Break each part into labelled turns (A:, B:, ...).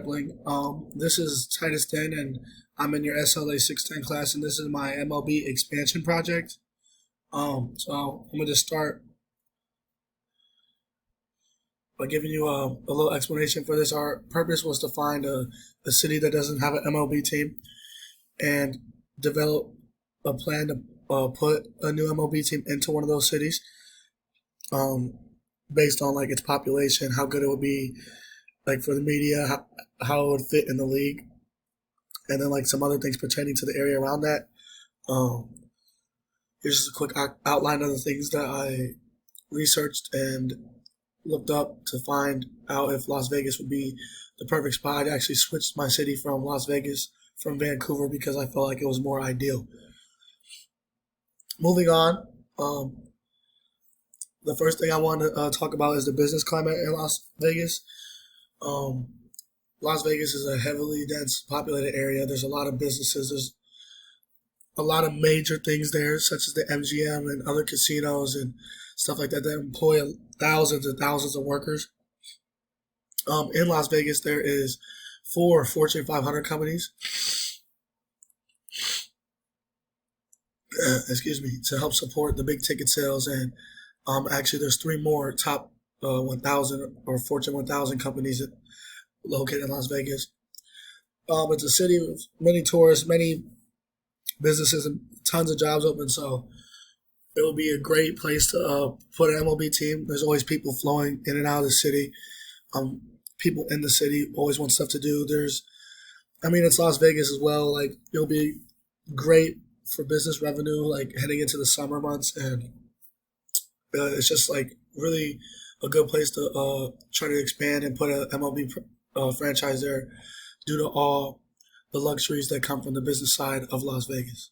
A: discipling. This is Titus 10, and I'm in your SLA 610 class, and this is my MLB expansion project. So I'm going to start by giving you a little explanation for this. Our purpose was to find a city that doesn't have an MLB team and develop a plan to put a new MLB team into one of those cities, based on like its population, how good it would be, like for the media, how it would fit in the league, and then like some other things pertaining to the area around that. Here's just a quick outline of the things that I researched and looked up to find out if Las Vegas would be the perfect spot. I actually switched my city from Las Vegas from Vancouver because I felt like it was more ideal. Moving on, the first thing I want to talk about is the business climate in Las Vegas. Las Vegas is a heavily dense populated area. There's a lot of businesses. There's a lot of major things there, such as the MGM and other casinos and stuff like that employ thousands and thousands of workers. In Las Vegas, there is 4 Fortune 500 companies. To help support the big ticket sales, and actually, there's 3 more top 1,000 or Fortune 1,000 companies located in Las Vegas. It's a city with many tourists, many businesses, and tons of jobs open. So it will be a great place to put an MLB team. There's always people flowing in and out of the city. People in the city always want stuff to do. It's Las Vegas as well. Like, it'll be great for business revenue, like heading into the summer months, and it's just like really a good place to try to expand and put a MLB franchise there, due to all the luxuries that come from the business side of Las Vegas.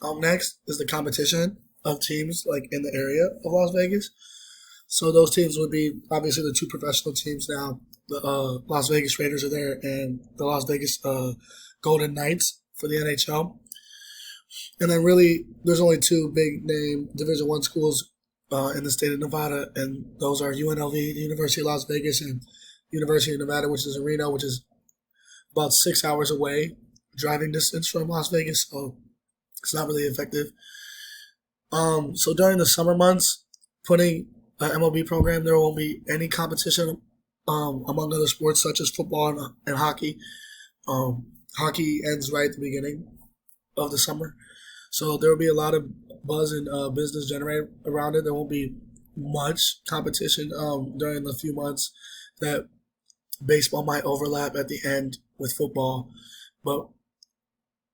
A: Next is the competition of teams like in the area of Las Vegas. So those teams would be obviously the 2 professional teams now. The Las Vegas Raiders are there, and the Las Vegas Golden Knights for the NHL. And then really, there's only 2 big name Division I schools in the state of Nevada, and those are UNLV, the University of Las Vegas, and University of Nevada, which is in Reno, which is about 6 hours away driving distance from Las Vegas, so it's not really effective. So during the summer months, putting an MLB program, there won't be any competition among other sports such as football and hockey. Hockey ends right at the beginning of the summer, so there will be a lot of buzz and business generated around it. There won't be much competition during the few months that baseball might overlap at the end with football, but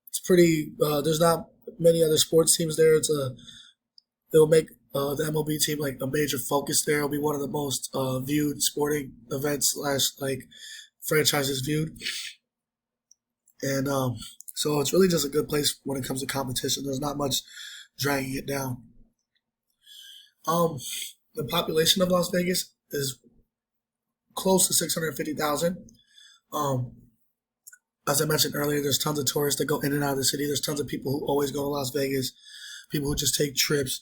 A: it's pretty. There's not many other sports teams there. It'll make the MLB team like a major focus there. It'll be one of the most viewed sporting events / like franchises viewed. And so it's really just a good place when it comes to competition. There's not much dragging it down. The population of Las Vegas is close to 650,000. As I mentioned earlier, there's tons of tourists that go in and out of the city. There's tons of people who always go to Las Vegas, people who just take trips,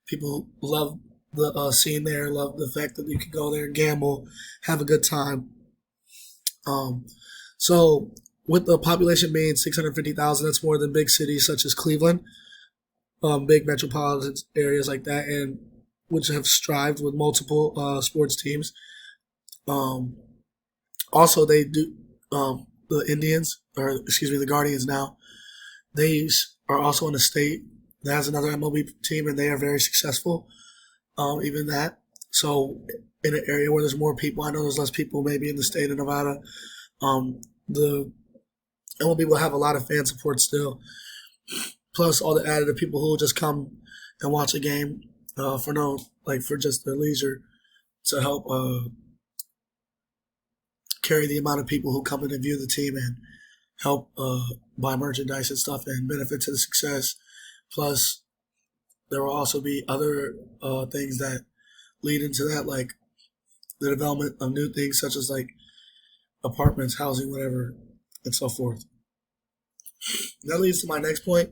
A: people who love the scene there, love the fact that you can go there and gamble, have a good time. So with the population being 650,000, that's more than big cities such as Cleveland, big metropolitan areas like that, and which have strived with multiple sports teams. Also, they do the the Guardians now. They are also in a state that has another MLB team, and they are very successful. Even that. So in an area where there's more people, I know there's less people maybe in the state of Nevada. The MLB will have a lot of fan support still. Plus all the additive people who will just come and watch a game for just their leisure, to help carry the amount of people who come in and view the team and help buy merchandise and stuff and benefit to the success. Plus, there will also be other things that lead into that, like the development of new things such as like apartments, housing, whatever, and so forth. That leads to my next point,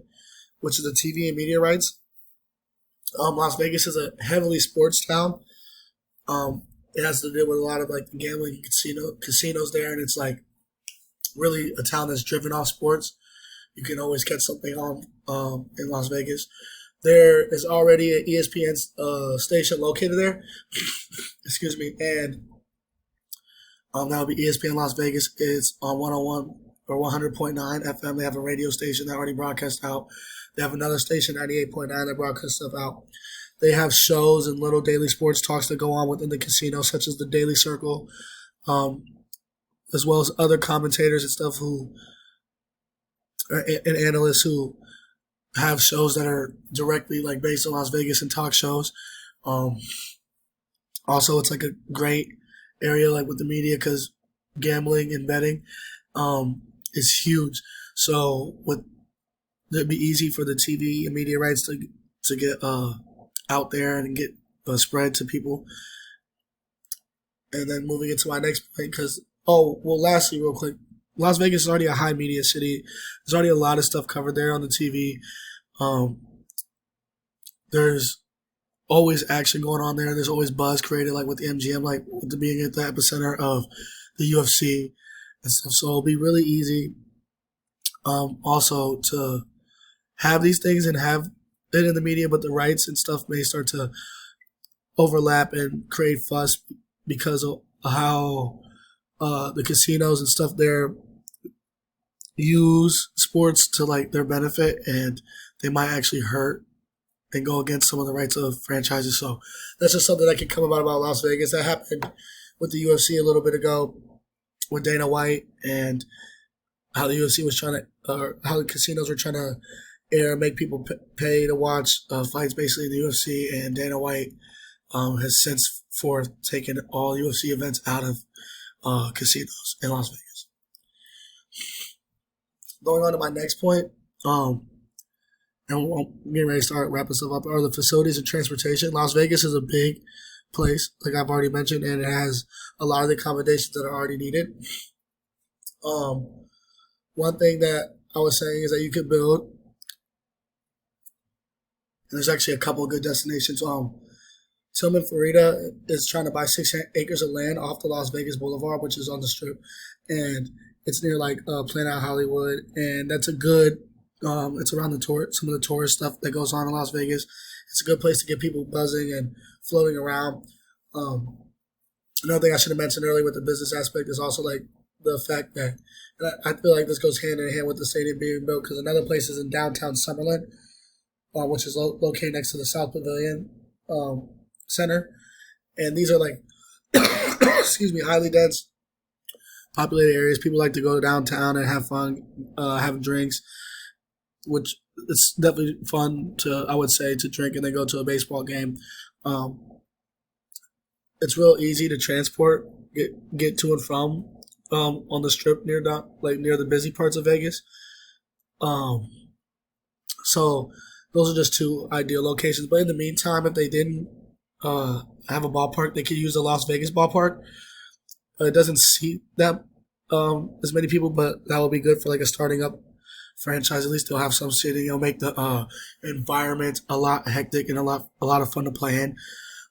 A: which is the TV and media rights. Las Vegas is a heavily sports town. it has to do with a lot of like the gambling casinos there, and it's like really a town that's driven off sports. You can always catch something on in Las Vegas. There is already an ESPN station located there. Excuse me, and that would be ESPN Las Vegas. It's on 101 or 100.9 FM. They have a radio station that already broadcasts out. They have another station, 98.9, that broadcasts stuff out. They have shows and little daily sports talks that go on within the casino, such as the Daily Circle, as well as other commentators and stuff and analysts who have shows that are directly like based in Las Vegas and talk shows. Also, it's like a great area like with the media because gambling and betting is huge. So it'd be easy for the TV and media rights to get out there and get spread to people. And then moving into my next point, lastly, real quick, Las Vegas is already a high media city. There's already a lot of stuff covered there on the TV. There's always action going on there. There's always buzz created, like with the MGM, like with the being at the epicenter of the UFC and stuff. So it'll be really easy also to have these things and have it in the media, but the rights and stuff may start to overlap and create fuss because of how the casinos and stuff there use sports to like their benefit, and they might actually hurt and go against some of the rights of franchises. So that's just something that can come about Las Vegas. That happened with the UFC a little bit ago with Dana White and how the UFC was trying to, how the casinos were trying to make people pay to watch fights basically in the UFC, and Dana White has since forth taken all UFC events out of casinos in Las Vegas. Going on to my next point, and we're getting ready to start wrapping stuff up, are the facilities and transportation. Las Vegas is a big place, like I've already mentioned, and it has a lot of the accommodations that are already needed. One thing that I was saying is that you could build, and there's actually a couple of good destinations. Tillman Fertitta is trying to buy 6 acres of land off the Las Vegas Boulevard, which is on the Strip, and it's near like Planet Hollywood, and that's a good. It's around some of the tourist stuff that goes on in Las Vegas. It's a good place to get people buzzing and floating around. Another thing I should have mentioned earlier with the business aspect is also like the fact that, and I feel like this goes hand in hand with the stadium being built, because another place is in downtown Summerlin, which is located next to the South Pavilion Center, and these are like, excuse me, highly dense, populated areas. People like to go downtown and have fun, have drinks, which it's definitely fun I would say, to drink and then go to a baseball game. It's real easy to transport, get to and from on the Strip near the busy parts of Vegas. So those are just two ideal locations. But in the meantime, if they didn't have a ballpark, they could use the Las Vegas ballpark. It doesn't seat that as many people, but that will be good for like a starting up franchise. At least they'll have some seating. It'll make the environment a lot hectic and a lot of fun to play in,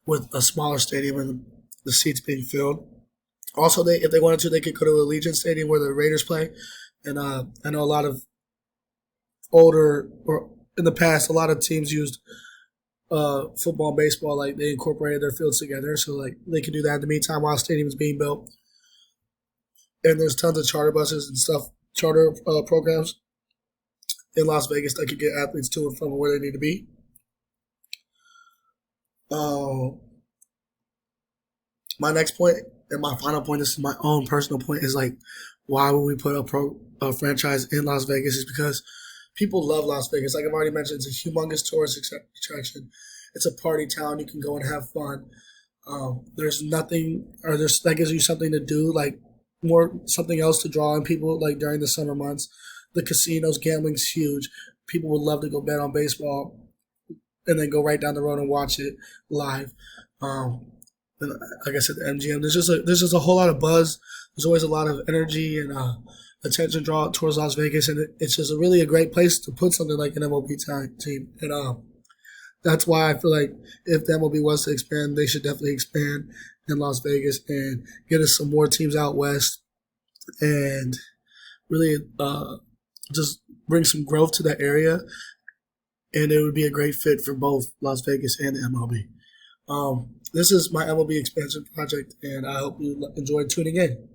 A: with a smaller stadium and the seats being filled. Also, if they wanted to, they could go to Allegiant Stadium where the Raiders play. And I know a lot of in the past, a lot of teams used football and baseball, like they incorporated their fields together, so like they could do that in the meantime while a stadium is being built. And there's tons of charter buses and stuff, charter programs in Las Vegas that could get athletes to and from where they need to be. My next point and my final point, this is my own personal point, is like, why would we put a franchise in Las Vegas? Is because people love Las Vegas. Like I've already mentioned, it's a humongous tourist attraction. It's a party town. You can go and have fun. That gives you something to do, like something else to draw in people, like during the summer months. The casinos, gambling's huge. People would love to go bet on baseball and then go right down the road and watch it live. And like I said, the MGM, there's just a whole lot of buzz. There's always a lot of energy and attention draw towards Las Vegas, and it's just really a great place to put something like an MLB team. And that's why I feel like if the MLB was to expand, they should definitely expand in Las Vegas and get us some more teams out west and really just bring some growth to that area. And it would be a great fit for both Las Vegas and the MLB. This is my MLB expansion project, and I hope you enjoyed tuning in.